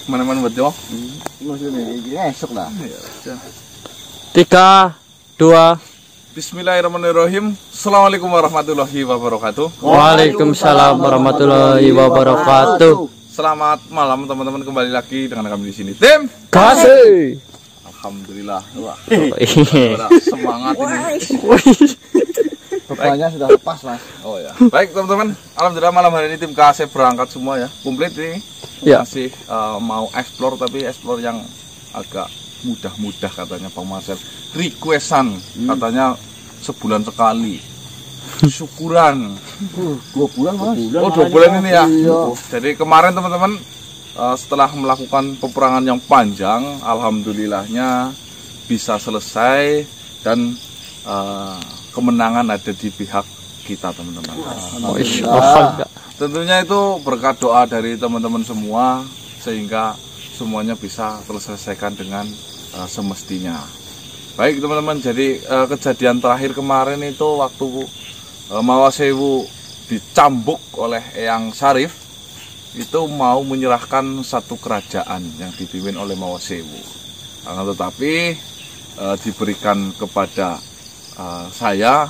Mana-mana buat yo. Maksudnya ini esok lah. 3, 2. Bismillahirrahmanirrahim. Assalamualaikum warahmatullahi wabarakatuh. Waalaikumsalam warahmatullahi wabarakatuh. Selamat malam teman-teman, kembali lagi dengan kami di sini. Tim Kasih. Alhamdulillah. Wah, Iya. semangat ini. Bebannya sudah lepas, Mas. Oh ya. Baik teman-teman, alhamdulillah malam hari ini tim KAC berangkat semua ya. Komplit ini. Ya. Masih mau explore, tapi explore yang agak mudah-mudah katanya Bang Marcel. Requestan katanya sebulan sekali. Syukuran. 2 bulan, Mas. Oh, 2 bulan ini ya. Iya. Jadi kemarin teman-teman setelah melakukan peperangan yang panjang, alhamdulillahnya bisa selesai dan kemenangan ada di pihak kita teman-teman. Tentunya itu berkat doa dari teman-teman semua sehingga semuanya bisa terselesaikan dengan semestinya. Baik teman-teman, jadi kejadian terakhir kemarin itu waktu Mawasewu dicambuk oleh Eyang Syarif, itu mau menyerahkan satu kerajaan yang dipimpin oleh Mawasewu. Tetapi diberikan kepada saya,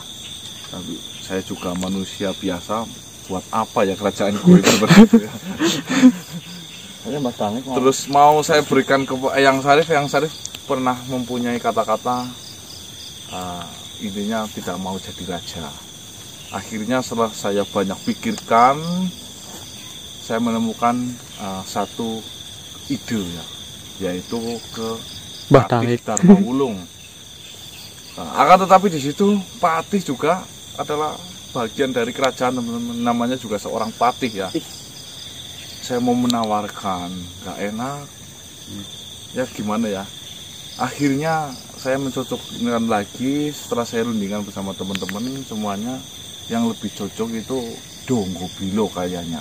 tapi saya juga manusia biasa, buat apa ya kerajaan gue itu sebenarnya. Terus mau saya berikan ke Eyang Syarif. Eyang Syarif pernah mempunyai kata-kata intinya tidak mau jadi raja. Akhirnya setelah saya banyak pikirkan, saya menemukan satu ide ya, yaitu ke Patih Dharmawulung. Akan tetapi di situ Patih juga adalah bagian dari kerajaan teman-teman, namanya juga seorang patih ya. Saya mau menawarkan, gak enak, ya gimana ya. Akhirnya saya mencocokkan lagi setelah saya rundingan bersama teman-teman semuanya, yang lebih cocok itu Donggobilo kayaknya.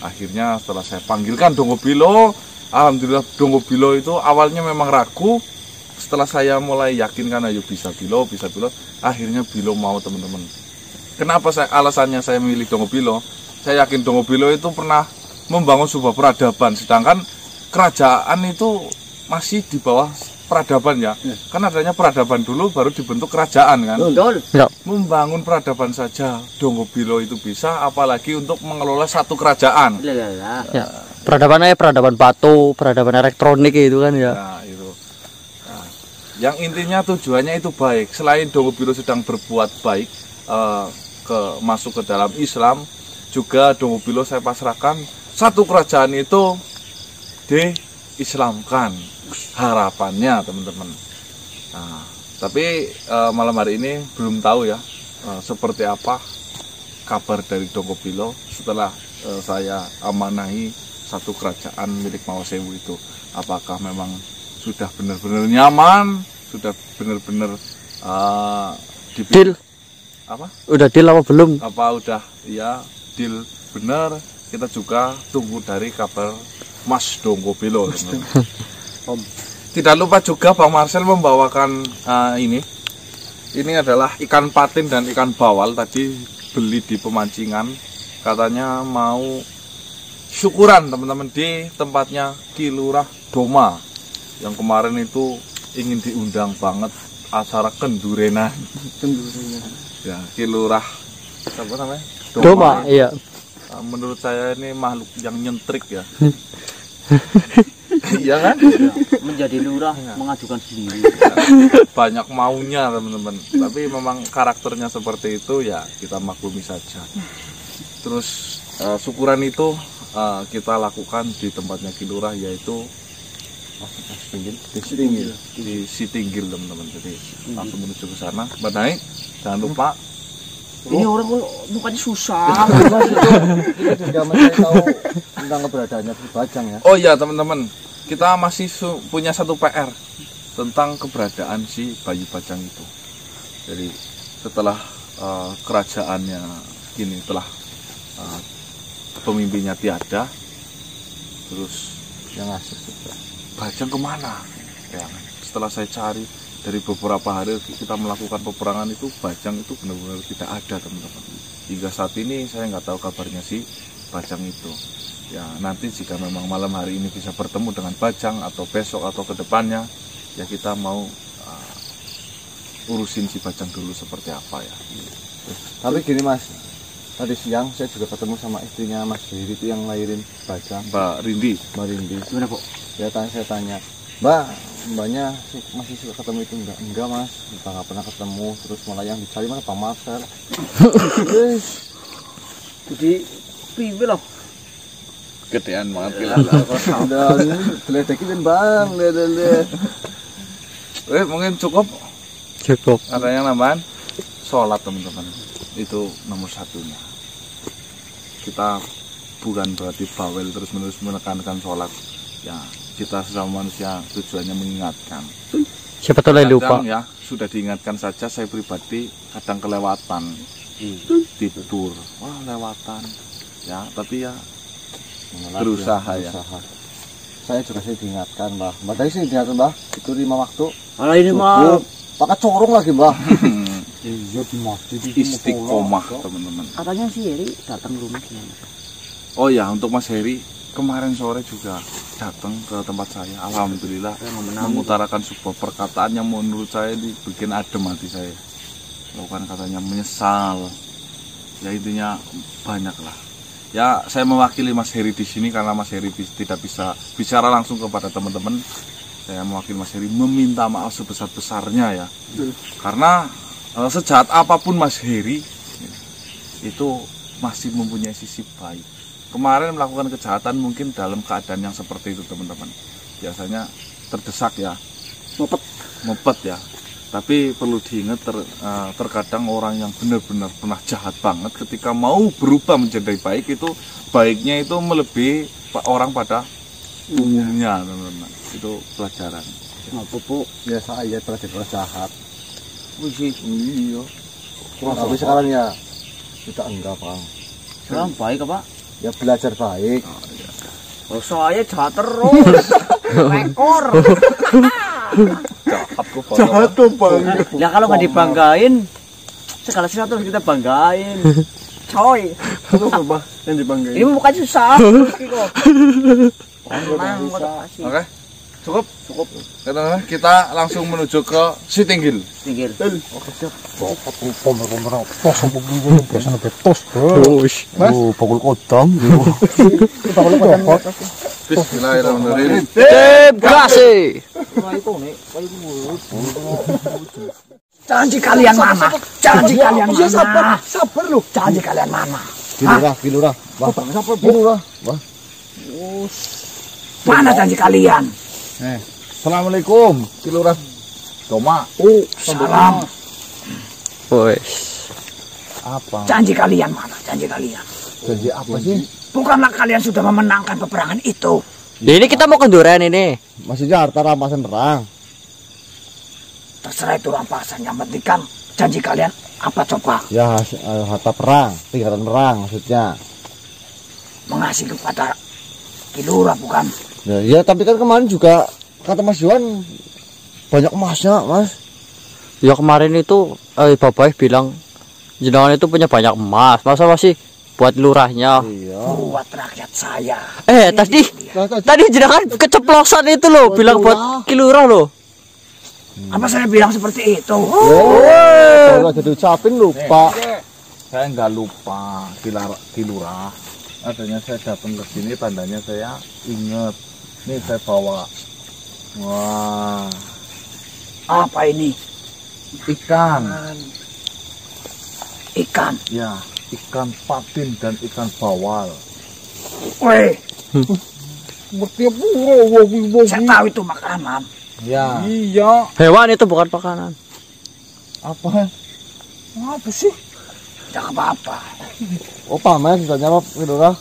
Akhirnya setelah saya panggilkan Donggobilo, alhamdulillah Donggobilo itu awalnya memang ragu. Setelah saya mulai yakinkan, ayo bisa Bilo, akhirnya Bilo mau teman-teman. Kenapa alasannya saya memilih Donggobilo? Saya yakin Donggobilo itu pernah membangun sebuah peradaban, sedangkan kerajaan itu masih di bawah peradaban ya. Kan adanya peradaban dulu baru dibentuk kerajaan kan. Ya. Membangun peradaban saja Donggobilo itu bisa, apalagi untuk mengelola satu kerajaan. Ya. Peradabannya peradaban batu, peradaban elektronik itu kan ya. Nah, itu. Nah, yang intinya tujuannya itu baik. Selain Donggobilo sedang berbuat baik, masuk ke dalam Islam, juga Donggobilo saya pasrahkan satu kerajaan itu diislamkan, harapannya teman-teman. Nah, tapi malam hari ini belum tahu ya seperti apa kabar dari Donggobilo setelah saya amanahi satu kerajaan milik Mawasewu itu. Apakah memang sudah benar-benar nyaman, sudah benar-benar deal apa? Udah deal apa belum? Apa udah ya deal benar? Kita juga tunggu dari kabar Mas Donggobilo. Tidak lupa juga Bang Marcel membawakan ini adalah ikan patin dan ikan bawal, tadi beli di pemancingan, katanya mau syukuran teman-teman di tempatnya Kilurah Doma yang kemarin itu ingin diundang banget, acara kendurenan. Ya, Kilurah apa namanya? Doma, iya. Menurut saya ini makhluk yang nyentrik ya. Iya kan? Menjadi lurah mengajukan sendiri. Banyak maunya teman-teman. Tapi memang karakternya seperti itu ya, kita maklumi saja. Terus syukuran itu kita lakukan di tempatnya Kilurah, yaitu di Sitinggil teman-teman. Jadi langsung menuju ke sana. Naik, jangan lupa. Ini orang mukanya susah. Kita juga masih tahu tentang keberadaannya Ki Bajang ya. Oh iya teman-teman, kita masih punya satu PR tentang keberadaan si Bayu Bajang itu. Jadi setelah kerajaannya ini telah pemimpinnya tiada, terus Yang asik juga. Bajang kemana? Ya, setelah saya cari dari beberapa hari kita melakukan peperangan itu, Bajang itu benar-benar tidak ada teman-teman. Hingga saat ini saya nggak tahu kabarnya si Bajang itu. Ya nanti jika memang malam hari ini bisa bertemu dengan Bajang atau besok atau kedepannya, ya kita mau urusin si Bajang dulu seperti apa ya. Tapi gini Mas, tadi siang saya juga ketemu sama istrinya Mas Heri itu yang lahirin Bajang, Mbak Rindi. Mbak Rindi. Gimana kok? Saya tanya, Mbaknya masih suka ketemu itu enggak Mas, kita nggak pernah ketemu, terus malah yang dicari mana Pak Marcel. Jadi piye loh? Gedean banget gila. Udah diledekin Bang, lihat. Mungkin cukup. Ada yang nambahan? Sholat teman-teman, itu nomor satunya. Kita bukan berarti bawel terus-menerus menekankan sholat. Ya, kita sesama manusia tujuannya mengingatkan. Siapa tahu lupa. Kadang ya sudah diingatkan saja, saya pribadi kadang kelewatan tidur, wah lewatan. Ya, tapi ya berusaha ya. Saya juga diingatkan Mbah tadi sih diingatkan Mbah, itu 5 waktu. Malah ini mah Pakai corong lagi Mbah. Iya di masjid istiqomah teman-teman. katanya si Heri datang rumah gimana? Oh ya, untuk Mas Heri kemarin sore juga datang ke tempat saya. Alhamdulillah mengutarakan sebuah perkataan yang menurut saya bikin adem hati saya. Bukan katanya menyesal. Ya intinya banyak lah. Ya saya mewakili Mas Heri di sini karena Mas Heri tidak bisa bicara langsung kepada teman-teman. Saya mewakili Mas Heri meminta maaf sebesar-besarnya ya. Karena sejahat apapun Mas Heri itu masih mempunyai sisi baik. Kemarin melakukan kejahatan mungkin dalam keadaan yang seperti itu teman-teman. Biasanya terdesak ya, mepet ya. Tapi perlu diingat terkadang orang yang benar-benar pernah jahat banget ketika mau berubah menjadi baik itu baiknya itu melebihi orang pada umumnya teman-teman. Itu pelajaran. Ngapa Bu? Ya saya pernah jadi jahat. Iya. Tapi sekarang ya kita enggak Bang. Sekarang baik apa? Ya belajar baik. Oh, saya jahat terus. Rekor. Jahat tuh Bang. Nah kalau nggak dibanggain, segala sesuatu harus kita banggain. Coy. Apa yang dibanggain? Ini bukan susah. Oke. Cukup. Kita langsung menuju ke Sitinggil. Tinggal. Pokok kodam. Bismillahirrahmanirrahim. Tim kasih. Janji kalian mana? Janji kalian mana? Sabar lu. Janji kalian mana? Kilurah. Wah, siapa Kilurah? Wah. Mana janji kalian? Assalamualaikum, Kilurah Toma. Salam. Wes. Apa? Janji kalian mana? Janji kalian. Janji apa sih? Bukanlah kalian sudah memenangkan peperangan itu? Ini kita mau ke Duren ini. Maksudnya harta rampasan perang. Terserah itu rampasan. Yang penting kan janji kalian apa coba? Ya harta perang, tingkatan perang maksudnya. Mengasih kepada Kilurah bukan? Ya tapi kan kemarin juga kata Mas Yuan banyak emasnya Mas. Ya kemarin itu Bapak bilang jenengan itu punya banyak emas. Masa masih buat lurahnya? Iya. Buat rakyat saya. Tadi jenengan keceplosan itu loh, bilang buat Kilurah loh. Apa saya bilang seperti itu? Kalau jadi ucapin lupa. Saya nggak lupa Kilurah. Adanya saya datang ke sini tandanya saya ingat. Nih saya bawa. Wah. Apa ini? Ikan. Ikan. Ya, ikan patin dan ikan bawal. Weh. Saya tahu itu makanan. Ya. Iya. Hewan itu bukan makanan. Apa? Apa sih? Tidak apa-apa. Oh pamer misalnya apa Kilurah?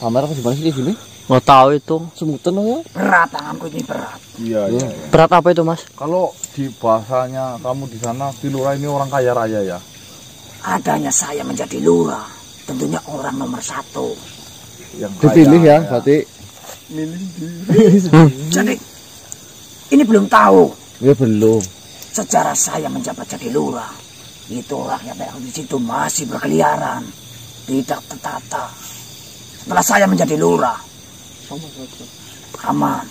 Pamer apa gimana sih di sini? Nggak tahu itu. Semutan ya. Berat tanganku ini berat. Iya. Berat apa itu Mas? Kalau di bahasanya kamu di sana, Kilurah ini orang kaya raya ya. Adanya saya menjadi lurah, tentunya orang nomor 1. Yang Dipilih kaya, ya, berarti. Jadi ini belum tahu Ya belum. sejarah saya menjabat jadi lurah. Itu rakyat yang di situ masih berkeliaran, tidak tertata. setelah saya menjadi lurah. Aman.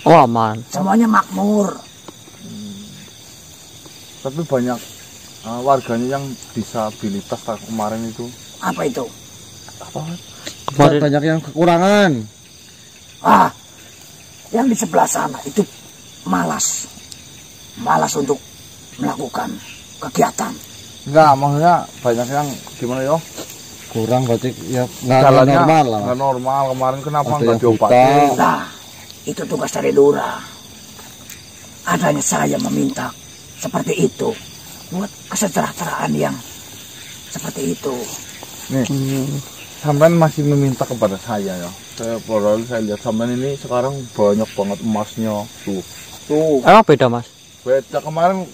Oh aman. Semuanya makmur. Tapi banyak warganya yang disabilitas kemarin itu. Apa itu? Kemarin Banyak yang kekurangan. Yang di sebelah sana itu malas. Malas untuk melakukan kegiatan. Enggak, maksudnya banyak yang gimana yo? Kurang berarti ya nggak Jalannya normal lah. nggak normal. Kemarin kenapa Ada nggak yang diobatin? buta. Nah, itu tugas dari lurah. Adanya saya meminta seperti itu buat kesejahteraan yang seperti itu. Nih, sampean masih meminta kepada saya ya. Saya lihat sampean ini sekarang banyak banget emasnya. Tuh. emang beda mas. Beda kemarin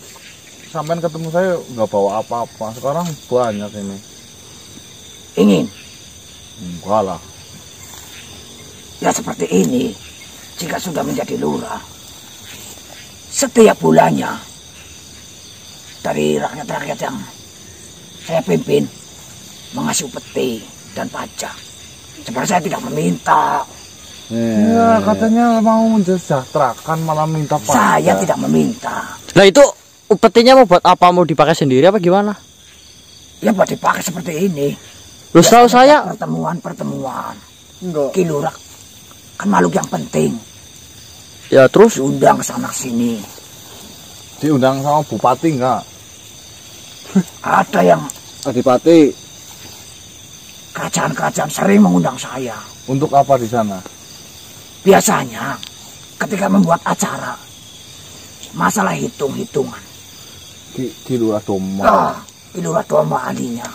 sampean ketemu saya nggak bawa apa-apa. Sekarang banyak ini. Ingin Enggak lah. ya seperti ini. Jika sudah menjadi lurah, setiap bulannya dari rakyat-rakyat yang saya pimpin mengasih upeti dan pajak. Sebenarnya saya tidak meminta. Ya, katanya mau mensejahterakan malah minta pajak. Saya tidak meminta. Nah itu upetinya mau buat apa? Mau dipakai sendiri apa gimana? Ya buat dipakai seperti ini. Lu tahu saya Pertemuan-pertemuan. Enggak. Kilurah kan makhluk yang penting. ya terus Diundang ke sana sini. Diundang sama bupati enggak? Ada yang Adipati. kerajaan-kerajaan sering mengundang saya. Untuk apa di sana? Biasanya ketika membuat acara masalah hitung-hitungan. Di Lurah Doma. Kilurah Doma ahlinya.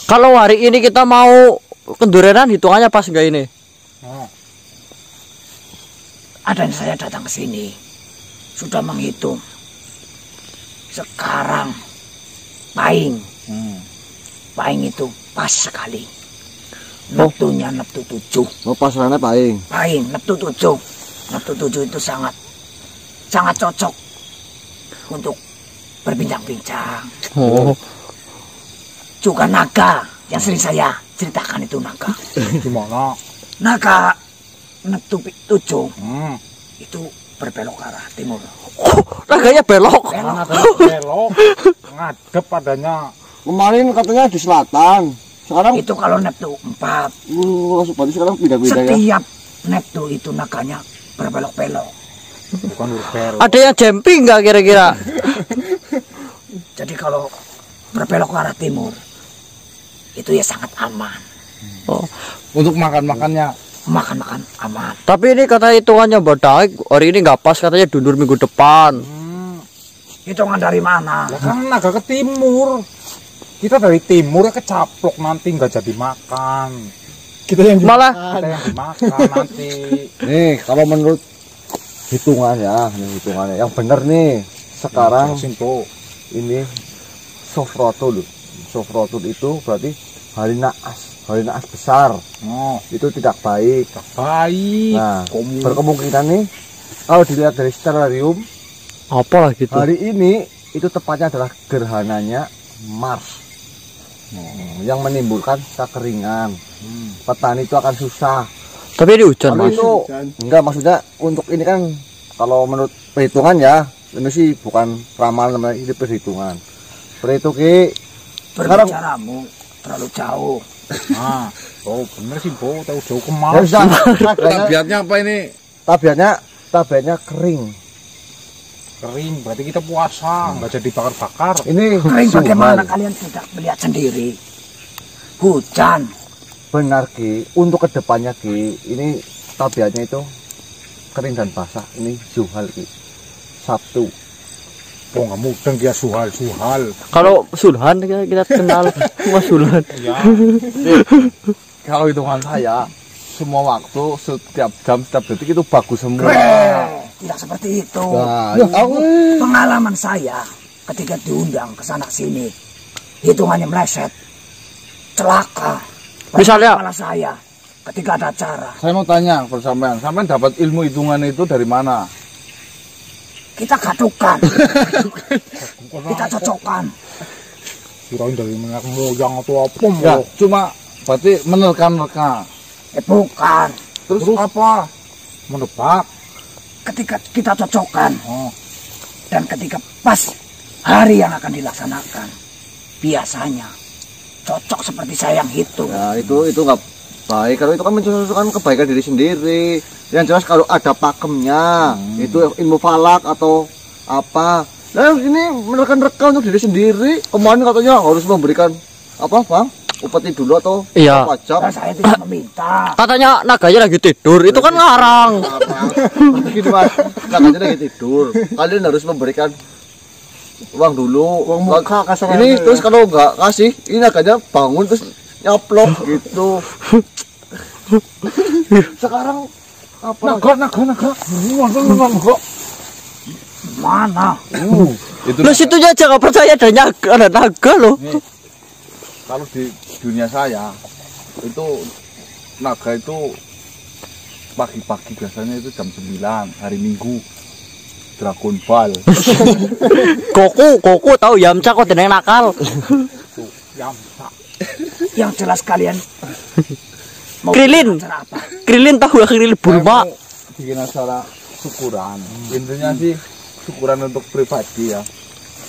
kalau hari ini kita mau kendurenan hitungannya pas enggak ini? Ada yang saya datang ke sini sudah menghitung. Sekarang paing itu pas sekali. Neptunya neptu 7. Mau pasarannya paling. Paing neptu 7. Neptu 7 itu sangat cocok untuk berbincang-bincang. Oh, Juga naga yang sering saya ceritakan itu naga. Gimana? Naga neptu 7 itu berbelok ke arah timur. naganya belok. Belok, ngadep padanya. Kemarin katanya di selatan. Sekarang Itu kalau neptu 4. langsung berarti sekarang pindah-pindah ya. Setiap neptu itu naganya berbelok-belok. Bukan berbelok. Ada yang jumping nggak kira-kira? Jadi kalau berbelok ke arah timur itu ya sangat aman. Untuk makan-makannya. Makan-makan aman. Tapi ini kata hitungannya badai hari ini nggak pas, katanya dundur minggu depan. Hitungan dari mana? Lah kan naga ke timur. Kita dari timur ya kecaplok nanti nggak jadi makan. Kita yang Malah Kita yang dimakan nanti. nih kalau menurut hitungannya, yang benar nih sekarang Jelasin, Po. ini Sofrotul. Sofrotul itu berarti hari naas besar. Oh, Itu tidak baik. baik. Nah, berkemungkinan nih kalau dilihat dari sterarium apa lah gitu. hari ini itu tepatnya adalah gerhananya Mars. Yang menimbulkan kekeringan. Petani itu akan susah. Tapi ini hujan Kalau mas. itu enggak, maksudnya untuk ini kan kalau menurut perhitungan ya, ini sih bukan ramalan namanya, ini perhitungan. Perhitung sekarang Berbicaramu terlalu jauh. Nah, oh bener sih, Po. Tahu jauh ke ya Mars. bisa. Tabiatnya apa ini? Tabiatnya kering. Kering, berarti kita puasa, nggak jadi bakar-bakar. Ini Kering Zuhal. bagaimana kalian tidak melihat sendiri? Hujan. Benar Ki, untuk kedepannya Ki, ini tabiatnya itu kering dan basah. Ini Zuhal Ki. Sabtu. Oh, nggak mudeng dia suhal. Kalau Sulhan kita kenal Mas Sulhan. Ya, Kalau hitungan saya, semua waktu, setiap jam, setiap detik itu bagus semua. Tidak seperti itu. Nah, Pengalaman saya ketika diundang ke sana sini, hitungannya meleset, celaka. Misalnya? Kepala saya ketika ada acara, Saya mau tanya kepada sampean, sampean dapat ilmu hitungan itu dari mana? kita gadukan, kita cocokkan. kirain dari minyak moyang atau apa? Ya, cuma Berarti menerka-nerka. Bukan. Terus apa? Menebak. Ketika kita cocokkan Oh. dan ketika pas hari yang akan dilaksanakan, biasanya cocok seperti saya yang hitung. Ya itu nggak baik, kalau itu kan mencontohkan kebaikan diri sendiri. Yang jelas kalau ada pakemnya, itu ilmu falak atau apa. Nah ini menerka-nerka untuk diri sendiri. Kemarin katanya harus memberikan apa bang? Upeti dulu atau Iya. pajak? Dan saya tidak meminta. Katanya naganya lagi tidur, itu kan ngarang. Begini mas, naganya lagi tidur. Kalian harus memberikan uang dulu. Uang muka kasar Ini aja, terus ya. kalau nggak kasih, ini naganya bangun terus nyaplok gitu. Sekarang apa? Naga. Mana? Itu Lo situnya aja nggak percaya ada naga loh. kalau di dunia saya itu naga itu pagi-pagi biasanya itu jam 9 hari Minggu Dragon Ball. Goku tahu Yamcha kok tenang nakal. Yang jelas kalian mau Krilin. bikin acara apa? Krilin tahu ya Krilin Bulma. Saya mau bikin acara syukuran. Intinya sih syukuran untuk pribadi ya.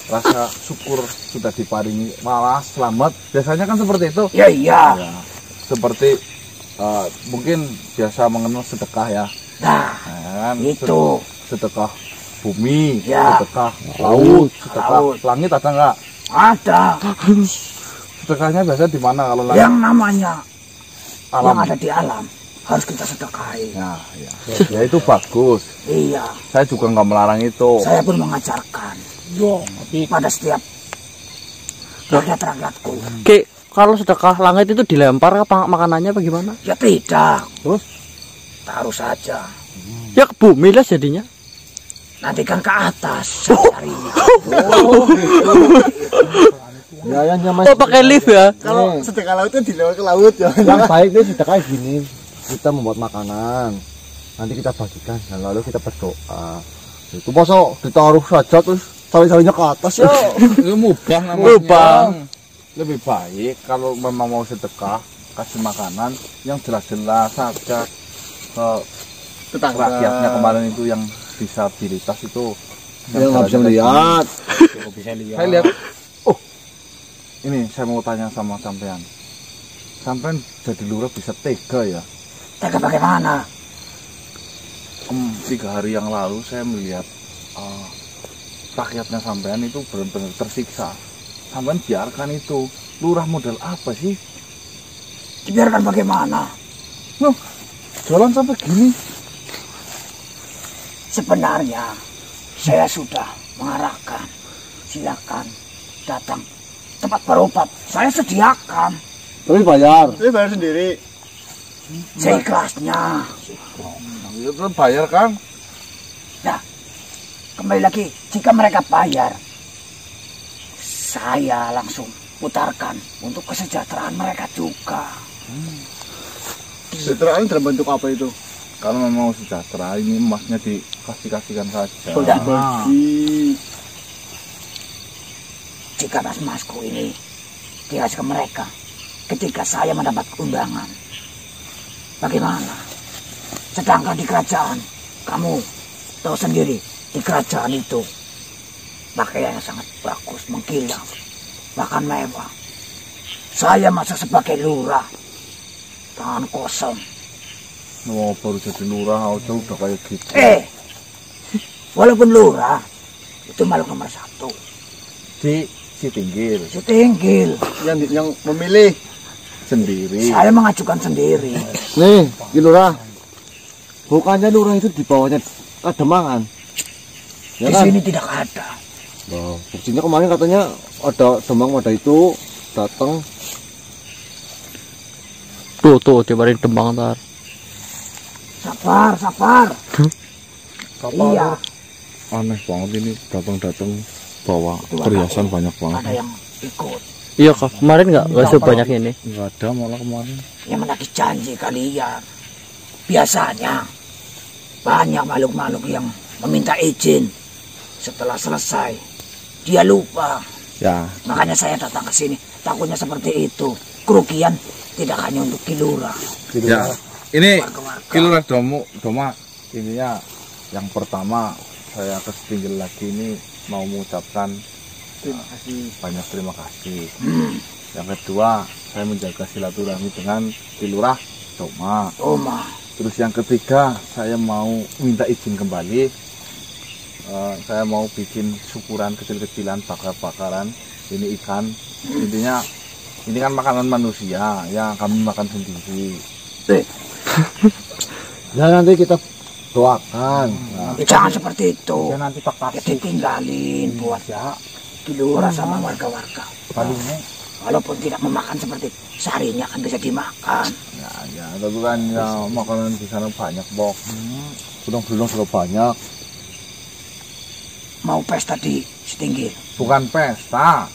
Rasa syukur sudah diparingi malah selamat. Biasanya kan seperti itu. Ya iya. Ya, seperti mungkin biasa mengenal sedekah ya. Nah, Nah, kan? itu. Sedekah bumi, Ya. sedekah laut, sedekah Laut. langit ada nggak? Ada Sedekahnya biasa di mana kalau langit? yang namanya Alam. yang ada di alam harus kita sedekahi. Ya, ya itu bagus. Iya, Saya juga nggak melarang itu. saya pun mengajarkan pada setiap rakyat-rakyatku. Oke, kalau sedekah langit itu dilempar apa makanannya apa gimana? Ya tidak, Terus taruh saja. Ya ke bumi lah jadinya. Nanti kan ke atas carinya. Ya yang namanya Oh pakai lift ya? kalau sedekah laut itu dilewat ke laut ya. Yang baik deh sedekah gini. Kita membuat makanan, nanti kita bagikan dan lalu kita berdoa. Itu masa ditaruh saja terus sawi-sawinya ke atas ya. itu mubah namanya. Mubah. Lebih baik kalau memang mau sedekah kasih makanan yang jelas-jelas saja ke rakyatnya kemarin itu yang disabilitas itu. Yang nggak bisa melihat. Saya lihat, oh ini saya mau tanya sama sampean. Sampean jadi lurah bisa tega ya? Tega bagaimana? 3 hari yang lalu saya melihat rakyatnya sampean itu benar-benar tersiksa. Sampean biarkan itu. Lurah model apa sih? Dibiarkan bagaimana? Loh, jalan sampai gini. Sebenarnya saya sudah mengarahkan, silakan datang tempat berobat. Saya sediakan Tapi bayar. seikhlasnya. Itu bayar kan? Nah, kembali lagi, jika mereka bayar, saya langsung putarkan untuk kesejahteraan mereka juga. Kesejahteraan dalam bentuk apa itu? Kalau memang mau sejahtera ini emasnya dikasih-kasihkan saja. Sudah. Bagi. Jika mas-masku ini dikasih ke mereka, ketika saya mendapat undangan, bagaimana? Sedangkan di kerajaan, kamu tahu sendiri, di kerajaan itu pakaiannya sangat bagus, mengkilau, bahkan mewah. Saya masa sebagai lurah, tangan kosong. Mau baru jadi lurah aja udah kayak gitu. Walaupun lurah, itu makhluk nomor 1. Si Tinggil Setinggil, Yang memilih. sendiri. saya mengajukan sendiri. Nih, di lurah. Bukannya lurah itu di bawahnya Kademangan. Ya Di kan? sini tidak ada. Loh, buktinya kemarin katanya ada Demang pada itu datang. Tuh tibarin tembang ntar. Sabar. Iya, Aneh banget ini datang-datang bawa Itu perhiasan banyak banget. ada yang ikut. Iya kak, kemarin nggak sebanyak ini. Nggak ada malah kemarin. Yang menagih janji kalian. Biasanya banyak makhluk-makhluk yang meminta izin. Setelah selesai, dia lupa. Ya, Makanya saya datang ke sini. Takutnya seperti itu. Kerugian tidak hanya untuk Kilura. Ya, ini Warga-warga. Kilura Doma, ininya yang pertama saya ke Setinggil lagi ini mau mengucapkan banyak terima kasih. Yang kedua, saya menjaga silaturahmi dengan Kilura Doma. Terus yang ketiga, saya mau minta izin kembali. Saya mau bikin syukuran kecil-kecilan, bakar-bakaran. Ini ikan. Intinya, ini kan makanan manusia, ya kami makan sendiri. Ya nanti kita doakan. Nah, Jangan seperti itu. Ya nanti tak Ya kasih. ditinggalin buat Ya, Kilura sama warga-warga. palingnya. Walaupun tidak memakan seperti seharinya kan bisa dimakan. Ya, tapi kan ya makanan di sana banyak, Bok. belum sudah banyak. Mau pesta di Setinggil. Bukan pesta,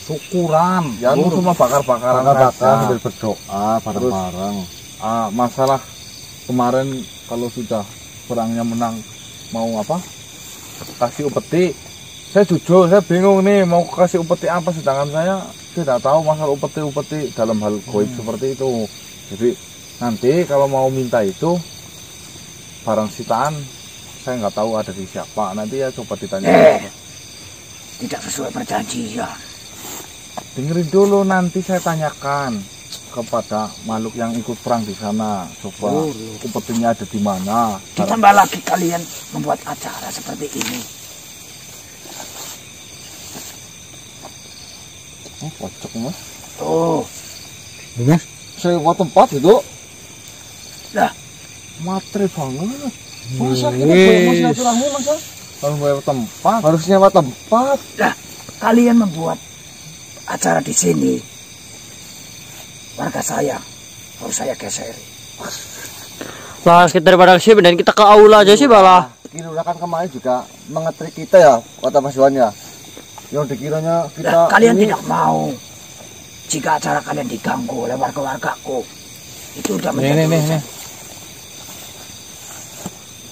Syukuran. ya itu cuma bakar-bakaran Bakar saja. sambil berdoa bareng-bareng. Masalah kemarin kalau sudah perangnya menang mau apa? Kasih upeti. Saya jujur, saya bingung nih mau kasih upeti apa, sedangkan saya tidak tahu masalah upeti dalam hal goib seperti itu. Jadi nanti kalau mau minta itu barang sitaan, saya nggak tahu ada di siapa. Nanti ya coba ditanya. Tidak sesuai perjanjian. Dengerin dulu, nanti saya tanyakan kepada makhluk yang ikut perang di sana. Coba upetinya ada di mana. Ditambah lagi kalian membuat acara seperti ini. Oh, kocok mas. Tuh, Mas, saya buat tempat itu. Matre banget. Masa kita boleh silaturahmi masa? Kalau bayar tempat, Harus nyewa tempat. kalian membuat acara di sini. Warga saya harus saya geseri. Lah kita daripada kesini dan kita ke aula aja sih malah. Kilura kan kemarin juga mengetrik kita ya, kota Pasuruan ya. Yang dikiranya kita Lah, kalian ini- tidak mau jika acara kalian diganggu oleh warga-wargaku. Itu udah menjadi urusan.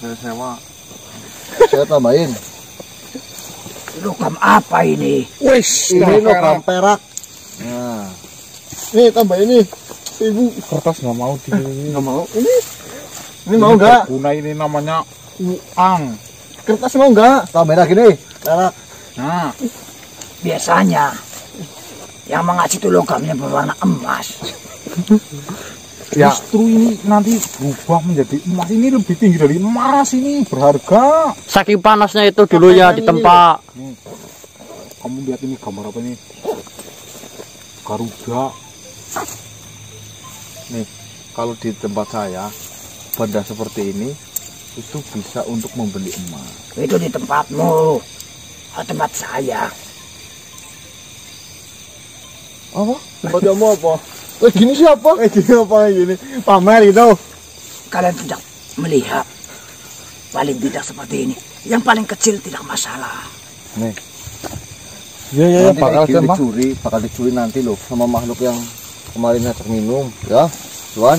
saya sewa. saya tambahin. Logam apa ini? Wis, Ini logam perak. Nah, nih tambah ini. Ibu kertas nggak mau di. nggak mau. Ini mau nggak? Guna ini namanya uang. Kertas mau nggak? Tambahin lagi nih. Perak. Nah, Biasanya yang mengaji itu logamnya berwarna emas. Ya, justru ini nanti berubah menjadi emas. Ini lebih tinggi dari emas, ini berharga. Saking panasnya itu dulunya di tempat. Kamu lihat ini gambar apa ini? Garuda. nih kalau di tempat saya benda seperti ini itu bisa untuk membeli emas. Itu di tempatmu. Tempat saya. Apa? Tempat kamu apa? Gini siapa? Gini apa gini? Pamer gitu. Kalian tidak melihat. Paling tidak seperti ini. Yang paling kecil tidak masalah. Nih. Ya, Nanti bakal dicuri nanti loh sama makhluk yang kemarin ngajak minum, ya, Tuan.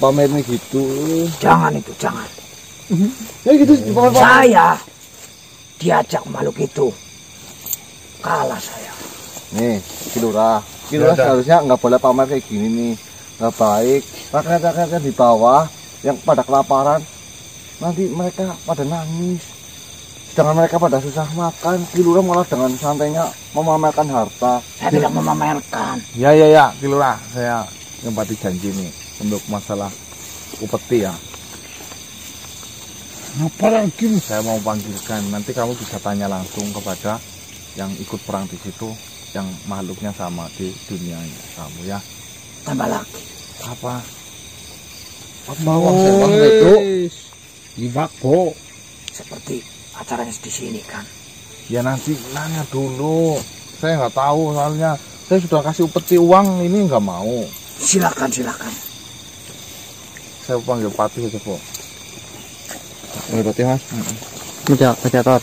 Pamer nih gitu. Jangan itu, jangan. Ya gitu, pamer. Saya diajak makhluk itu. Kalah saya. Nih, Kilura seharusnya nggak boleh pamer kayak gini nih, nggak baik. Rakyat-rakyat di bawah yang pada kelaparan, nanti mereka pada nangis. Sedangkan mereka pada susah makan, Kilura malah dengan santainya memamerkan harta. Saya tidak memamerkan. Ya, Kilura, saya ngempati janji nih untuk masalah upeti ya. apalagi Saya mau panggilkan, nanti kamu bisa tanya langsung kepada yang ikut perang di situ, yang makhluknya sama di dunia kamu ya. Tambah lagi. Apa? Bawang itu. Ibako. Seperti acaranya di sini kan. Ya nanti nanya dulu. Saya nggak tahu soalnya. Saya sudah kasih upeti uang, ini nggak mau. Silakan. Saya panggil Patih aja kok. Berarti mas. Mencatat.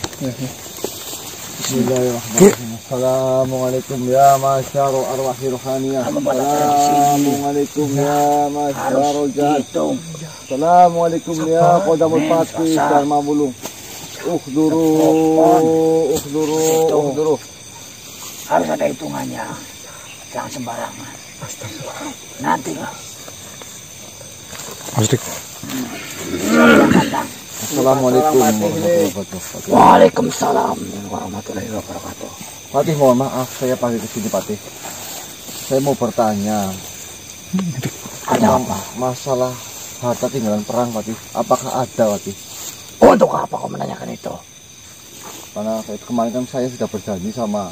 Bismillahirrahmanirrahim. Assalamualaikum ya masyarul arwahir rohaniyah. Assalamualaikum ya masyarul jahat. Hitung. Assalamualaikum ya qadamul fatih dharma bulung. Ukhduru. Harus ada hitungannya. Jangan sembarangan. Nanti Asik. Assalamualaikum warahmatullahi wabarakatuh. Waalaikumsalam warahmatullahi wabarakatuh. Patih, mohon maaf saya panggil ke sini, Patih. Saya mau bertanya. Ada apa? Masalah harta tinggalan perang, Patih. Apakah ada, Patih? Untuk apa kau menanyakan itu? Karena kemarin kan saya sudah berjanji sama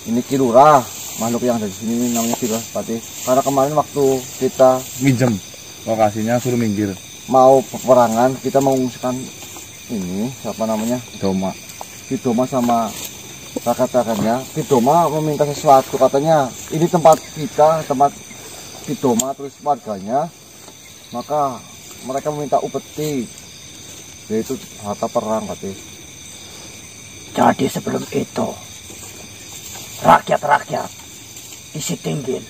ini Kilurah, makhluk yang ada di sini namanya Kilurah, Patih. Karena kemarin waktu kita Minjem lokasinya suruh minggir. mau peperangan, kita mengungsikan ini siapa namanya? Doma. Kidoma sama rakan-rakannya. Kidoma meminta sesuatu, katanya ini tempat kita, tempat Kidoma terus warganya. Maka mereka meminta upeti, yaitu harta perang, Patih. Jadi sebelum itu rakyat-rakyat di Sitinggil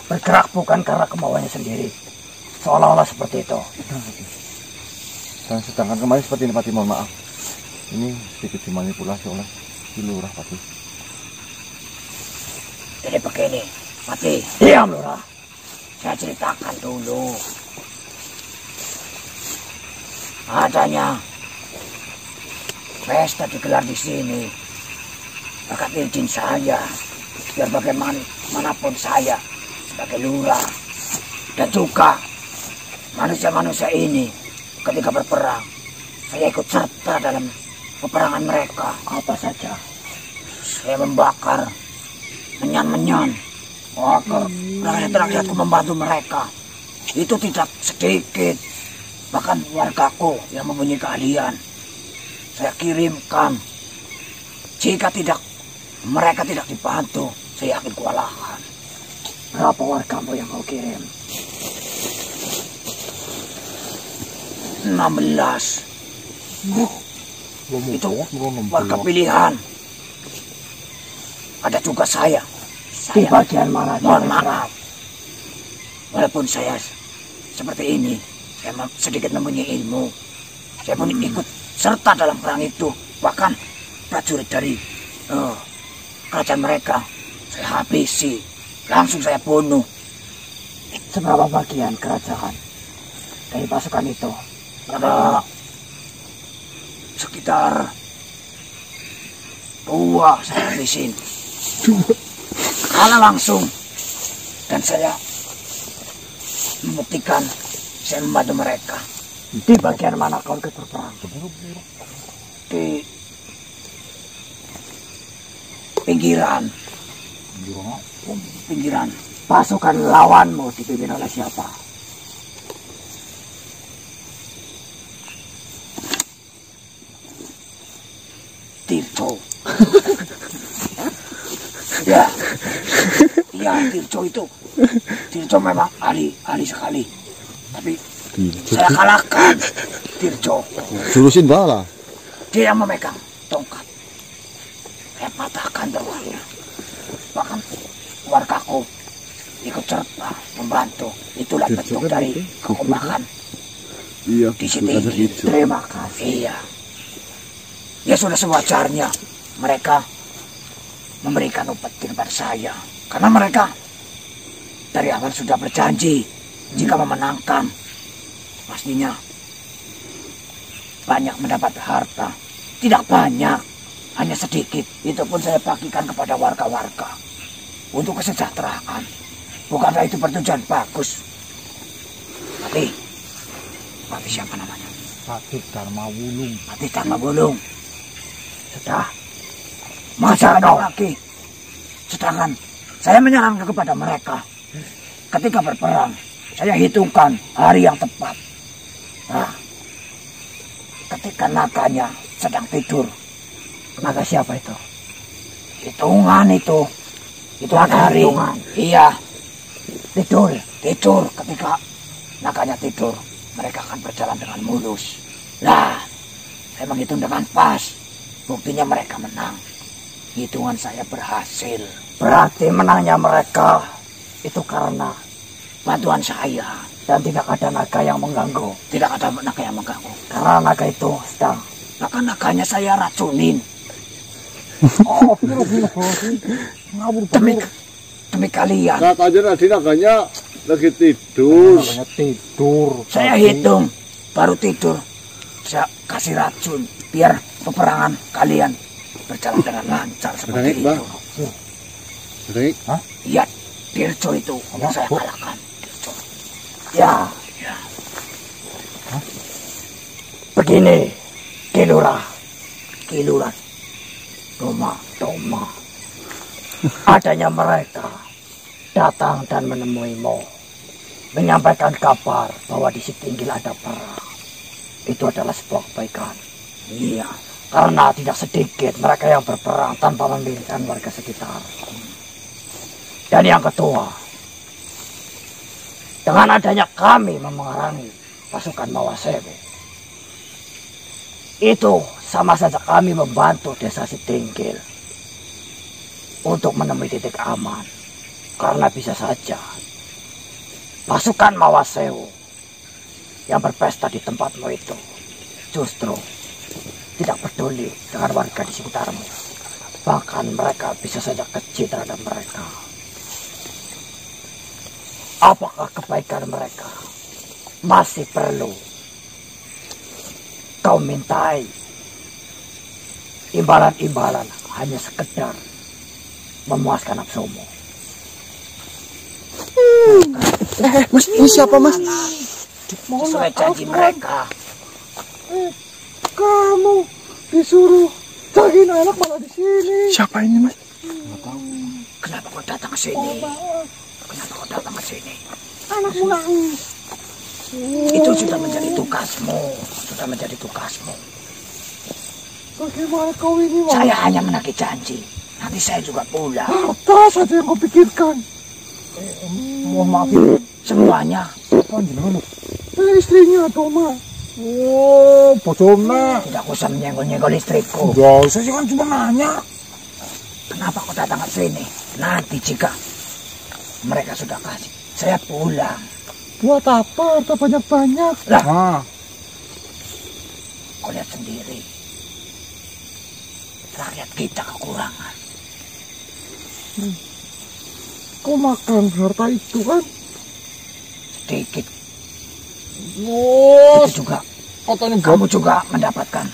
bergerak bukan karena kemauannya sendiri, seolah-olah seperti itu. Dan sedangkan kemarin seperti ini, Patih, mohon maaf. Ini sedikit dimanipulasi oleh Kilurah, Patih. Jadi begini, Mati, diam Lurah. Saya ceritakan dulu. Adanya pesta digelar di sini. Maka izin saya, biar bagaimanapun saya sebagai lurah dan juga manusia-manusia ini ketika berperang, saya ikut serta dalam peperangan mereka. Apa saja? Saya membakar menyan-menyan. Rakyat-rakyatku membantu mereka. Itu tidak sedikit. Bahkan wargaku yang mempunyai keahlian saya kirimkan. Jika mereka tidak dibantu, saya yakin kewalahan. Berapa wargamu yang kau kirim? 16. Itu warga pilihan. Ada juga saya. Di bagian mana? Mohon maaf. Walaupun saya seperti ini, saya sedikit mempunyai ilmu. Saya pun ikut serta dalam perang itu. Bahkan prajurit dari kerajaan mereka saya habisi, langsung saya bunuh. Seberapa bagian kerajaan dari pasukan itu? Ada sekitar 2 saya habisin. Kalah langsung. Dan saya membuktikan saya membantu mereka. Di bagian mana kau ikut berperang? Di pinggiran. Pinggiran. Pasukan lawanmu dipimpin oleh siapa? Tirto. Ya, Tirto itu. Tirto memang ahli sekali. Tapi saya kalahkan Tirto. Jurusin bala. Dia yang memegang tongkat. Saya patahkan bawahnya. Bahkan wargaku ikut serta membantu. Itulah bentuk dari kekompakan. Iya. Di sini. Terima kasih. Iya. Ya sudah sewajarnya mereka memberikan upeti kepada saya. Karena mereka dari awal sudah berjanji jika memenangkan pastinya banyak mendapat harta. Tidak banyak, hanya sedikit. Itu pun saya bagikan kepada warga-warga untuk kesejahteraan. Bukankah itu pertujuan bagus? Mati siapa namanya? Patih Dharma Wulung. Mati Dharma Wulung. Sudah. Masa ada lagi? Sedangkan saya menyarankan kepada mereka ketika berperang, saya hitungkan hari yang tepat. Nah, ketika naganya sedang tidur. Naga siapa itu? Hitungan itu hari. Iya. Tidur ketika naganya tidur, mereka akan berjalan dengan mulus. Nah, saya menghitung dengan pas. Buktinya mereka menang. Hitungan saya berhasil. Berarti menangnya mereka itu karena bantuan saya. Dan tidak ada naga yang mengganggu. Tidak ada naga yang mengganggu. Karena naga itu sedang. Bahkan naganya saya racunin. Demi demi kalian. Katanya tadi naganya lagi tidur. Makanya tidur. Saya hitung, baru tidur. Saya kasih racun, biar peperangan kalian berjalan dengan lancar seperti Baik, Bang. itu. Baik. Iya, Dirjo itu yang saya kalahkan. Dirjo. Ya. Begini, Kilurah. Doma. Adanya mereka datang dan menemuimu, menyampaikan kabar bahwa di Sitinggil ada perang. Itu adalah sebuah kebaikan. Iya, karena tidak sedikit mereka yang berperang tanpa memikirkan warga sekitar. Dan yang kedua, dengan adanya kami memengarangi pasukan Mawasewu, itu sama saja kami membantu desa Sitinggil untuk menemui titik aman. Karena bisa saja pasukan Mawasewu yang berpesta di tempatmu itu justru tidak peduli dengan warga di sekitarmu. Bahkan mereka bisa saja keji terhadap mereka. Apakah kebaikan mereka masih perlu kau mintai imbalan-imbalan hanya sekedar memuaskan nafsumu? Mas, ini siapa, Mas? Sesuai janji mereka. Kamu disuruh jagain anak malah di sini. Siapa ini, Mas? Kenapa kau datang ke sini? Kenapa kau datang ke sini? Anakmu nangis. Itu sudah menjadi tugasmu. Bagaimana kau ini, Mas? Saya hanya menagih janji. Nanti saya juga pulang. Apa saja yang kau pikirkan? Mohon maaf. Semuanya. Panjenengan. Istrinya, Doma. Oh, bojone. Tidak usah menyenggol-nyenggol istriku. Enggak usah sih, kan cuma nanya. Kenapa kau datang ke sini? Nanti jika mereka sudah kasih, saya pulang. Buat apa? Harta banyak-banyak. Lah, Nah, kau lihat sendiri. Rakyat kita kekurangan. Kau makan harta itu kan? Sedikit. oh, Itu juga. katanya Kamu juga mendapatkan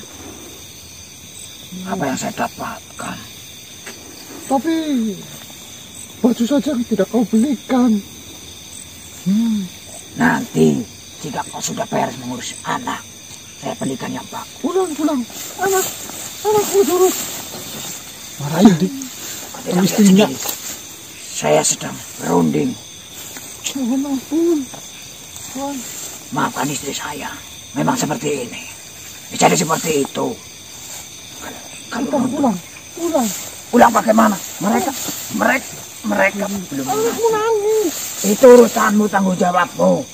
apa yang saya dapatkan. Tapi baju saja tidak kau belikan. Nanti jika kau sudah beres mengurus anak, saya belikan yang bagus. Pulang. Anakku terus. marahin di. Kau tidak lihat sendiri. Saya sedang berunding. Mohon ampun. Maafkan istri saya. Memang seperti ini. Jadi seperti itu. Kalau Pulang. pulang bagaimana? Mereka belum. Anakmu nangis. Itu urusanmu, tanggung jawabmu.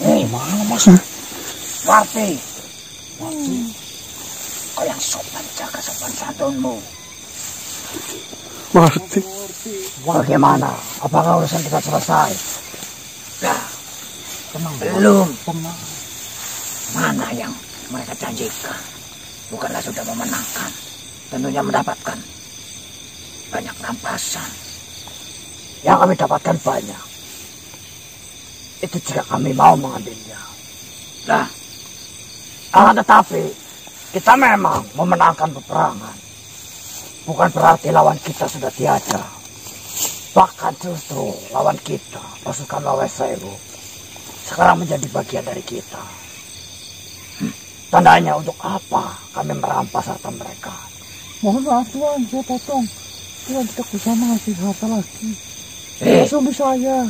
Hei, Mana, Mas? Warti. Kau yang sopan, jaga sopan santunmu. Marti. Bagaimana? Apakah urusan kita selesai? Nah, Tenang, belum. tenang. Mana yang mereka janjikan? Bukanlah sudah memenangkan. Tentunya mendapatkan banyak rampasan. Yang kami dapatkan banyak. Itu jika kami mau mengambilnya. Nah, akan tetapi kita memang memenangkan peperangan. Bukan berarti lawan kita sudah tiada. Bahkan justru lawan kita, pasukan Mawasewu, sekarang menjadi bagian dari kita. Tandanya untuk apa kami merampas harta mereka? Mohon maaf Tuan, saya potong. Tuan tidak bisa mengasih harta lagi. Suami saya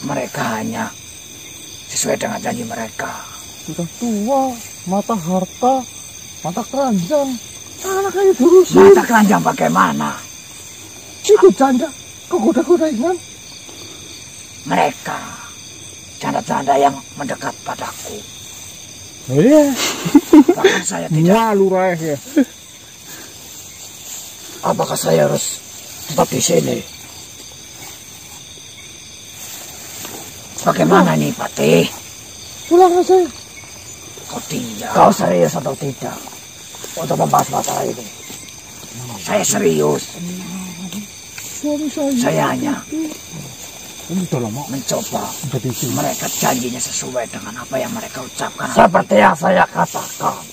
Mereka hanya sesuai dengan janji mereka. sudah tua, mata harta, mata keranjang. Anak kayak diurusin. Mata keranjang bagaimana? Itu janda, kau goda-goda Iman. Mereka janda-janda yang mendekat padaku. Iya, Bahkan saya tidak. malu Rai ya. Apakah saya harus tetap di sini? Bagaimana nih, Patih? Pulang aja. Kau serius atau tidak untuk membahas masalah ini? Saya serius. Saya hanya Udah lama. mencoba Jadi sini. mereka janjinya sesuai dengan apa yang mereka ucapkan. Seperti yang saya katakan,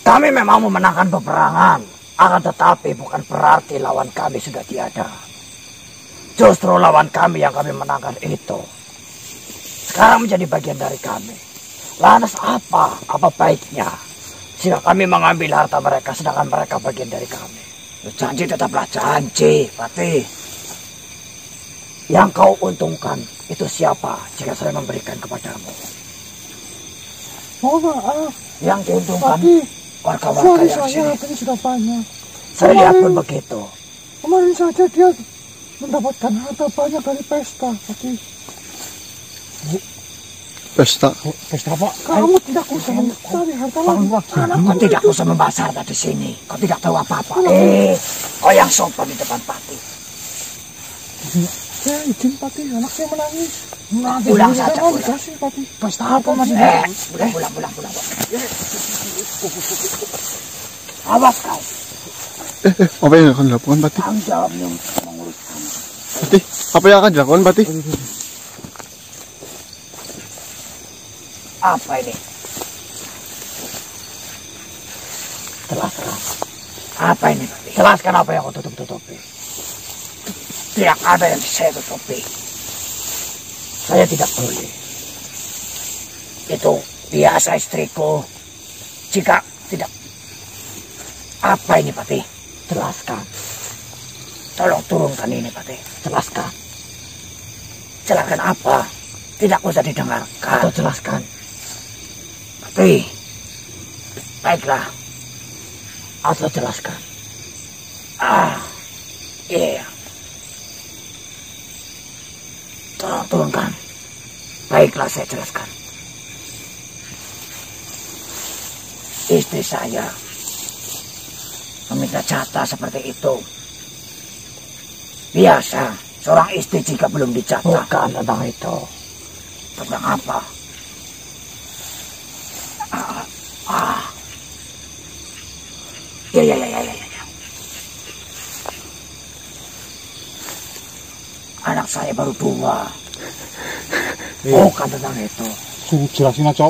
kami memang memenangkan peperangan, akan tetapi bukan berarti lawan kami sudah tiada. Justru lawan kami yang kami menangkan itu sekarang menjadi bagian dari kami. Lantas apa baiknya jika kami mengambil harta mereka sedangkan mereka bagian dari kami? Janji tetaplah janji, Patih. Yang kau untungkan itu siapa jika saya memberikan kepadamu? Mohon maaf, Yang diuntungkan tapi warga-warga suami yang saya sini. hartanya sudah banyak. Saya lihat pun begitu. Kemarin saja dia mendapatkan harta banyak dari pesta. Tapi Pesta. Pesta apa? kamu tidak usah mencari harta lagi. Kau tidak usah membahas harta di sini. Kau tidak tahu apa-apa. Kau yang sopan di depan Patih. Saya izin Pati, anak saya menangis. Pulang saja, Jangan pulang. dikasih Pati. Pesta apa masih? Pulang. Awas kau. Apa yang akan dilakukan, Pati? Tanggung jawabnya untuk mengurus kamu. Pati, apa yang akan dilakukan, Pati? Apa ini? Jelaskan. Apa ini? Jelaskan apa yang kau tutup-tutupi. Tidak ada yang saya tutupi. Saya tidak boleh. Itu biasa istriku. Jika tidak... Apa ini, Patih? Jelaskan. Tolong turunkan ini, Patih. Jelaskan. Jelaskan apa? Tidak usah didengarkan. Atau jelaskan. Patih. Baiklah. Atau jelaskan. Iya. Tolong turunkan. Baiklah, saya jelaskan. Istri saya meminta jatah seperti itu. Biasa, seorang istri jika belum dijatah. Bukan tentang itu. Tentang apa? Ya. Anak saya baru 2. Bukan tentang itu. Suruh jelasin aja.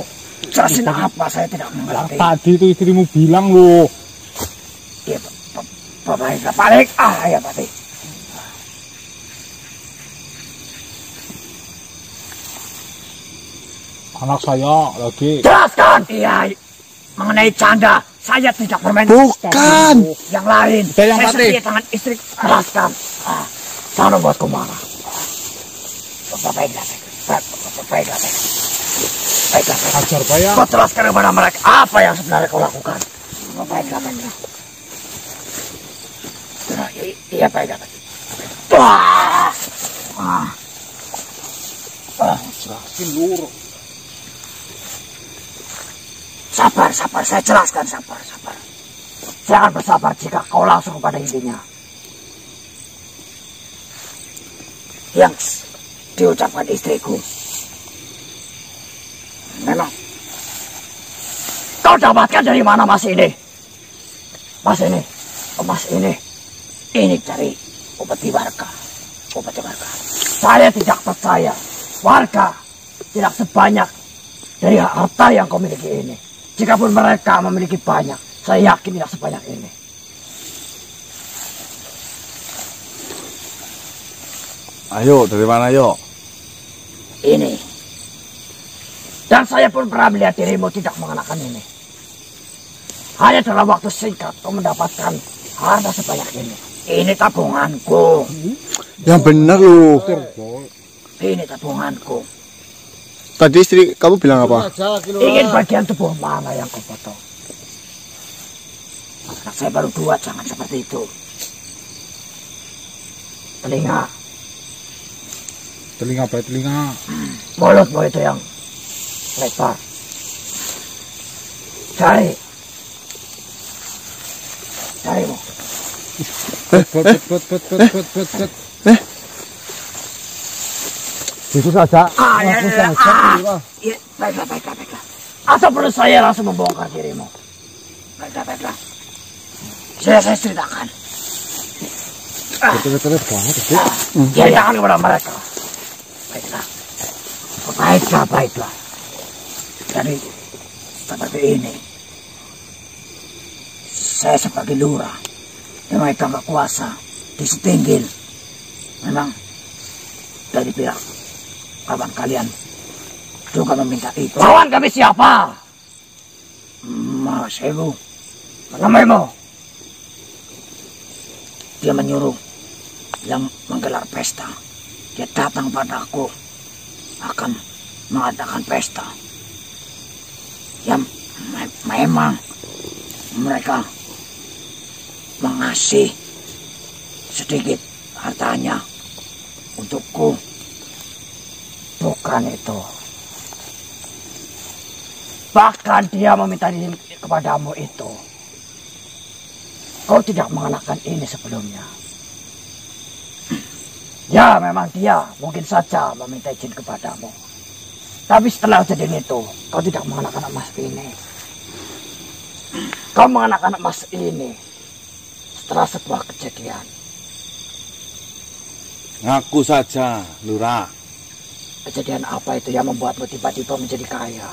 Jelasin apa? Saya tidak mengerti. Tadi itu istrimu bilang loh. Iya, baiklah, balik. Ya, Patih. Anak saya lagi. Jelaskan. Iya, mengenai canda. Saya tidak bermain. Bukan. Yang lain. Saya yang Saya Patih. setia dengan istri. Jelaskan. Jangan membuatku marah. Baiklah. Ajar bayar. Kau jelaskan kepada mereka apa yang sebenarnya kau lakukan. Baiklah. Iya, baiklah. Jelasin lur. Sabar, saya jelaskan, sabar. Jangan bersabar jika kau langsung pada intinya. Yang diucapkan istriku. Memang. Kau dapatkan dari mana Mas ini? Mas ini. Ini dari upeti warga. Saya tidak percaya. Warga tidak sebanyak dari harta yang kau miliki ini. Jikapun mereka memiliki banyak, saya yakin tidak sebanyak ini. Ayo, dari mana yuk? Ini. Dan saya pun pernah melihat dirimu tidak mengenakan ini. Hanya dalam waktu singkat kau mendapatkan harta sebanyak ini. Ini tabunganku. Yang benar lu. Ini tabunganku. Tadi istri kamu bilang apa? Ingin bagian tubuh mana yang kau potong? Anak saya baru 2, jangan seperti itu. Telinga. Telinga apa? Telinga. Mulutmu itu yang lebar. Carimu. Bet. Itu saja. Iya, baiklah. Atau perlu saya langsung membongkar dirimu. Baiklah. Saya ceritakan. Betul-betul banget itu. Ceritakan kepada mereka. Baiklah. Jadi seperti ini. Saya sebagai lurah yang memegang kuasa di Setinggil. Memang dari pihak kawan kalian juga meminta itu. Kawan kami siapa? Mas Ibu, namanya dia menyuruh yang menggelar pesta. Dia datang padaku akan mengadakan pesta. Ya memang mereka mengasih sedikit hartanya untukku. Bukan itu. Bahkan dia meminta kepadamu itu. Kau tidak mengenakan ini sebelumnya. Ya memang dia mungkin saja meminta izin kepadamu. Tapi setelah kejadian itu, kau tidak mengenakan emas ini. Kau mengenakan emas ini setelah sebuah kejadian. Ngaku saja, Lurah. Kejadian apa itu yang membuatmu tiba-tiba menjadi kaya?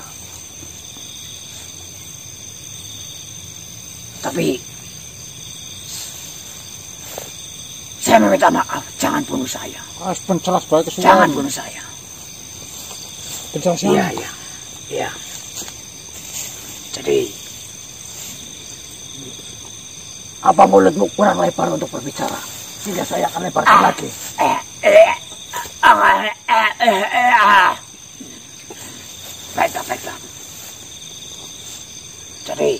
Tapi saya meminta maaf, jangan bunuh saya. Pencelas baik kesulitan. Jangan bunuh saya. Penjelasan. Iya. Jadi, apa mulutmu kurang lebar untuk berbicara? Sehingga saya akan lebarkan lagi. Baiklah. Jadi,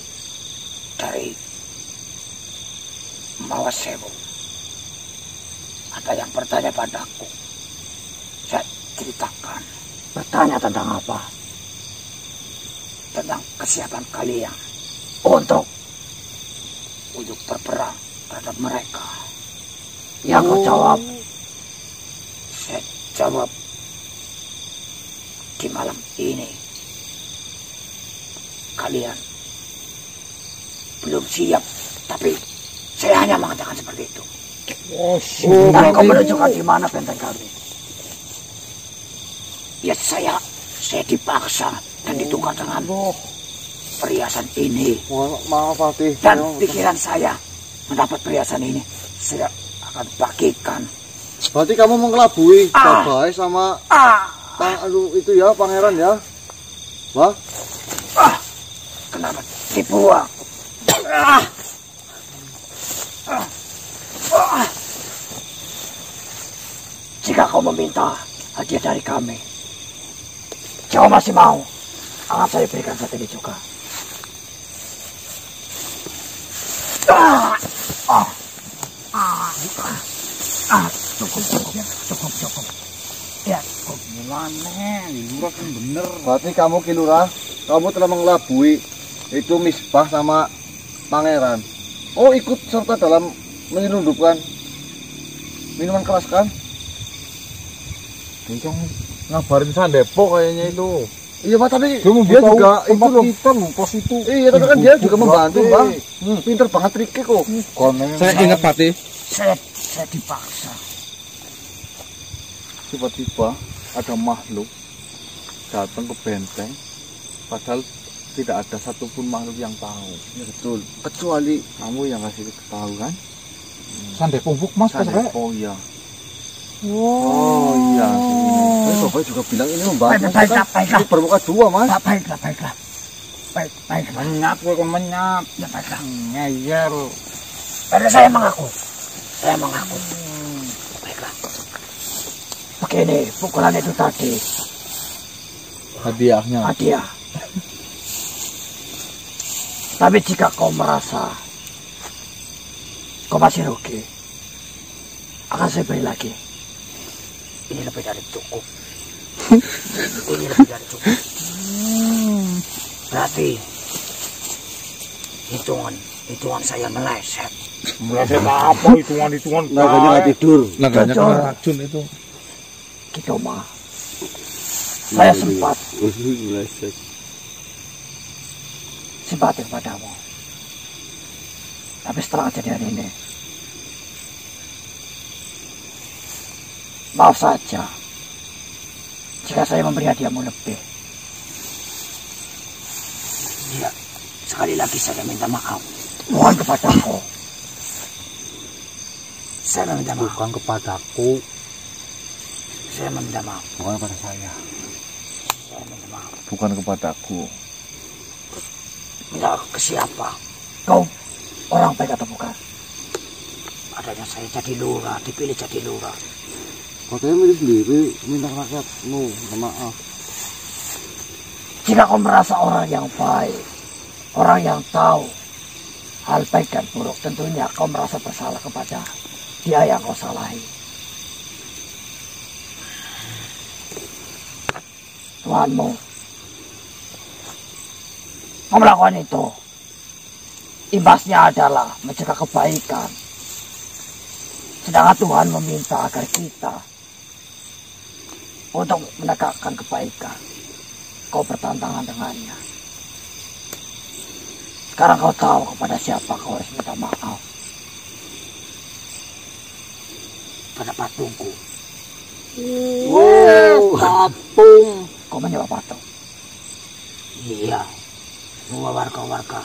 dari Mawasewu, ada yang bertanya padaku. Saya ceritakan. Bertanya tentang apa? Tentang kesiapan kalian untuk berperang terhadap mereka. Yang kau jawab, saya jawab, di malam ini kalian belum siap, tapi saya hanya mengatakan seperti itu. Dan kau menunjukkan di mana benteng kami. Ya saya dipaksa dan ditukar dengan perhiasan ini. Maaf Fatih. Dan pikiran saya mendapat perhiasan ini, saya akan bagikan. Berarti kamu mengelabui Babai sama itu ya, pangeran ya? Wah? Kenapa dibuang? Jika kau meminta hadiah dari kami, kau masih mau, akan saya berikan saat ini juga. Cukup. Ya, Gimana? Lurah kan bener. Berarti kamu Kilurah, kamu telah mengelabui itu Misbah sama pangeran. Oh, ikut serta dalam menyelundupkan minuman keras kan? Bocong ngabarin Sandepo kayaknya itu. Iya Pak, tapi Dia juga itu loh. kita loh pos itu. Iya, tapi kan dia juga membantu Bang. Pinter banget triknya kok. Saya ingat Fatih. saya dipaksa. Tiba-tiba ada makhluk datang ke benteng, padahal tidak ada satupun makhluk yang tahu. Ya betul. Kecuali Kamu yang kasih tahu kan? Sandepo buk mas pas rek. Sandepo ya. Oh iya. Bapak juga bilang ini membantu. Baiklah. Ini bermuka dua Mas. Baiklah. Baiklah. Menyap gue kan menyap. Ya baiklah. Ngeyel. Karena saya mengaku. Baiklah. Begini, pukulan itu tadi. Hadiahnya. Hadiah. Tapi jika kau merasa kau masih rugi, akan saya beri lagi. Ini lebih dari cukup. Berarti hitungan saya meleset. Meleset apa hitungan. Naganya nggak tidur. Naganya kena racun itu. Gitu mah. Saya sempat simpati kepadamu. Tapi setelah kejadian ini, maaf saja jika saya memberi hadiahmu lebih. Ya, sekali lagi saya minta maaf. Mohon kepadaku. Saya meminta maaf. Bukan kepadaku. Saya meminta maaf. Bukan pada saya. Saya minta maaf. Bukan kepadaku. Minta ke siapa? Kau orang baik atau bukan? Adanya saya jadi lurah, dipilih jadi lurah. Katanya milih sendiri, minta rakyatmu, minta maaf. Jika kau merasa orang yang baik, orang yang tahu hal baik dan buruk, tentunya kau merasa bersalah kepada dia yang kau salahi. Tuhanmu melakukan itu, imbasnya adalah mencegah kebaikan. Sedangkan Tuhan meminta agar kita untuk menegakkan kebaikan. Kau bertantangan dengannya. Sekarang kau tahu kepada siapa kau harus minta maaf. Pada patungku. Wow, patung. Kau menyewa patung? Iya. Semua warga-warga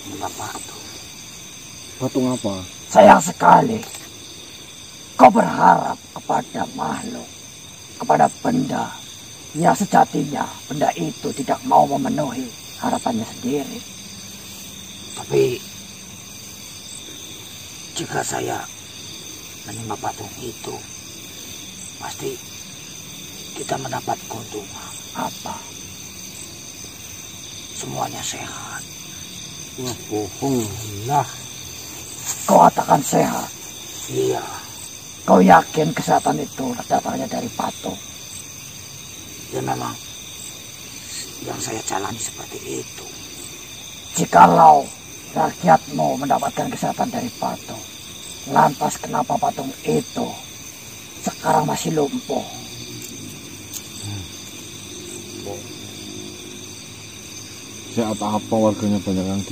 menyewa patung. Patung apa? Sayang sekali kau berharap kepada makhluk, kepada benda yang sejatinya benda itu tidak mau memenuhi harapannya sendiri. Tapi jika saya menyembah patung itu, pasti kita mendapat keuntungan. Apa? Semuanya sehat. Wah, bohong lah. Kau katakan sehat? Iya. Kau yakin kesehatan itu datangnya dari patung? Ya memang yang saya jalani seperti itu. Jikalau rakyatmu mendapatkan kesehatan dari patung, lantas kenapa patung itu sekarang masih lumpuh? Sehat apa warganya banyak yang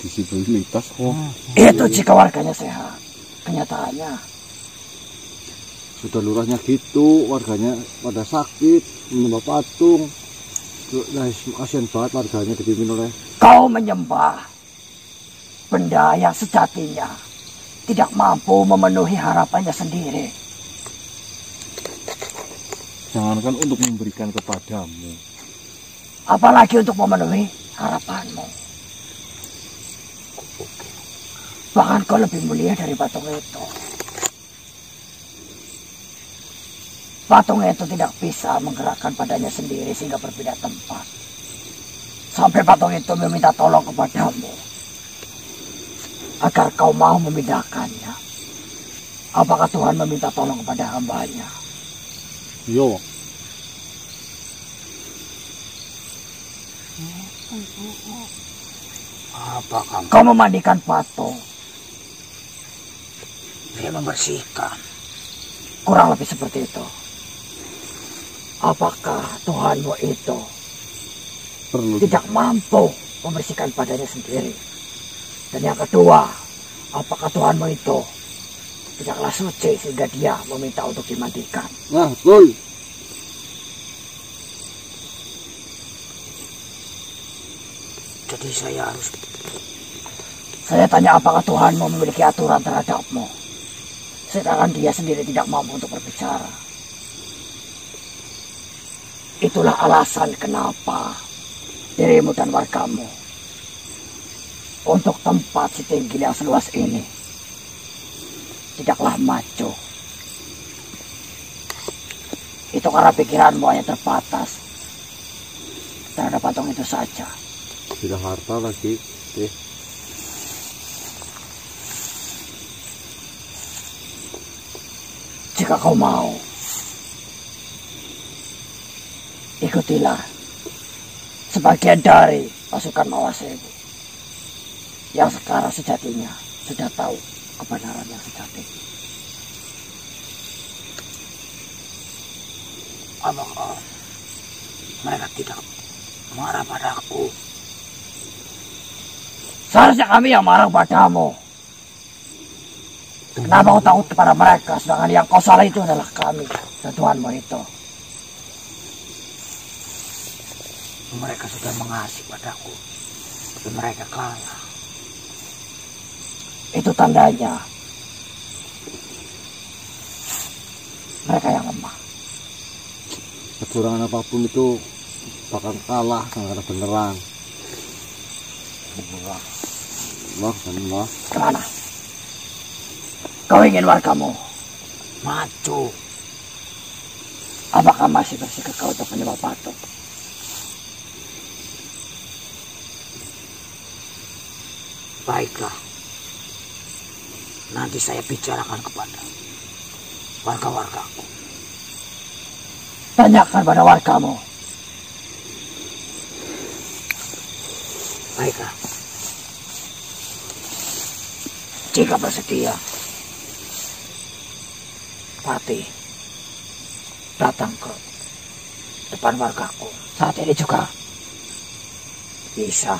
disabilitas kok? Itu jika warganya sehat. Kenyataannya Sudah lurahnya gitu, warganya pada sakit, menyembah patung. Nah, kasihan banget warganya dipimpin oleh. kau menyembah benda yang sejatinya tidak mampu memenuhi harapannya sendiri. Jangankan untuk memberikan kepadamu, Apalagi untuk memenuhi harapanmu. Bahkan kau lebih mulia dari patung itu. Patung itu tidak bisa menggerakkan badannya sendiri sehingga berpindah tempat. Sampai patung itu meminta tolong kepadamu agar kau mau memindahkannya. Apakah Tuhan meminta tolong kepada hambanya? Yo. Apakah kau memandikan patung? Dia membersihkan. Kurang lebih seperti itu. Apakah Tuhanmu itu Perlu. tidak mampu membersihkan badannya sendiri? Dan yang kedua, apakah Tuhanmu itu tidaklah suci sehingga dia meminta untuk dimandikan? Nah, betul. Jadi saya tanya apakah Tuhanmu memiliki aturan terhadapmu, sedangkan dia sendiri tidak mampu untuk berbicara. Itulah alasan kenapa dirimu dan wargamu untuk tempat setinggi yang seluas ini tidaklah maju. Itu karena pikiranmu hanya terbatas terhadap patung itu saja. Tidak harta lagi. Jika kau mau, ikutilah sebagian dari pasukan Mawasewu yang sekarang sejatinya sudah tahu kebenaran yang sejati. Apakah mereka tidak marah padaku Seharusnya kami yang marah padamu. Kenapa kau takut kepada mereka, sedangkan yang kau salah itu adalah kami dan Tuhanmu itu. Mereka sudah mengasihi padaku, tapi mereka kalah. Itu tandanya mereka yang lemah. Kecurangan apapun itu bakal kalah karena beneran. Allah. Kemana? Kau ingin wargamu maju? Apakah masih bersikap kau untuk penyebab patung? Baiklah. Nanti saya bicarakan kepada warga-wargaku. Tanyakan pada wargamu. Baiklah. Jika bersedia, Pati datang ke depan wargaku. Saat ini juga bisa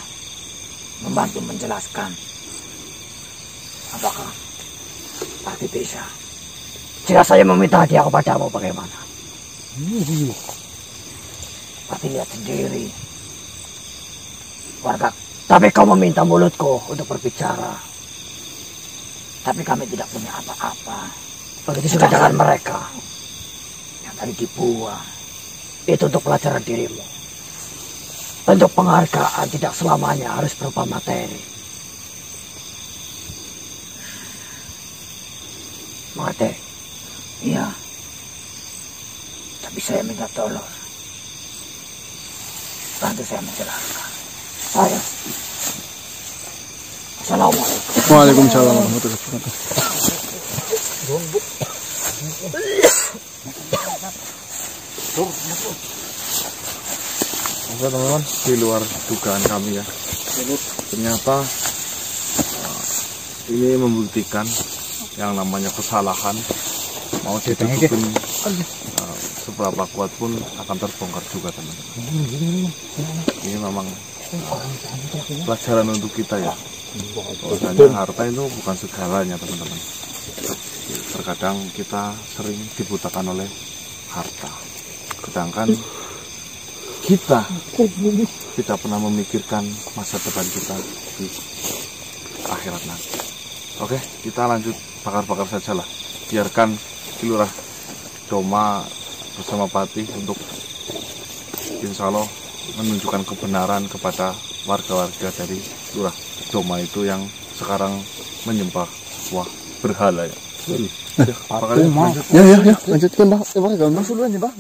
membantu menjelaskan. Apakah Pati bisa? Jika saya meminta hadiah kepadamu, bagaimana? Pati lihat sendiri. Warga, tapi kau meminta mulutku untuk berbicara. Tapi kami tidak punya apa-apa. Begitu juga dengan mereka yang tadi dibuang. Itu untuk pelajaran dirimu. Bentuk penghargaan tidak selamanya harus berupa materi. Mengerti? Iya. Tapi saya minta tolong. Bantu saya menjelaskan. Saya. Assalamualaikum. Waalaikumsalam warahmatullahi wabarakatuh. Oke teman-teman, di luar dugaan kami ya. Ternyata ini membuktikan yang namanya kesalahan mau ditutupin seberapa kuat pun akan terbongkar juga teman-teman. Ini memang pelajaran untuk kita ya. Bahwasanya harta itu bukan segalanya teman-teman. Terkadang kita sering dibutakan oleh harta, sedangkan kita tidak pernah memikirkan masa depan kita di akhirat nanti. Oke, kita lanjut bakar-bakar saja lah. Biarkan Kilurah Doma bersama Pati untuk insya Allah menunjukkan kebenaran kepada warga-warga dari Lurah Doma itu yang sekarang menyembah berhala ya. Ya, lanjutkan Bah. Coba duluan ya Bah.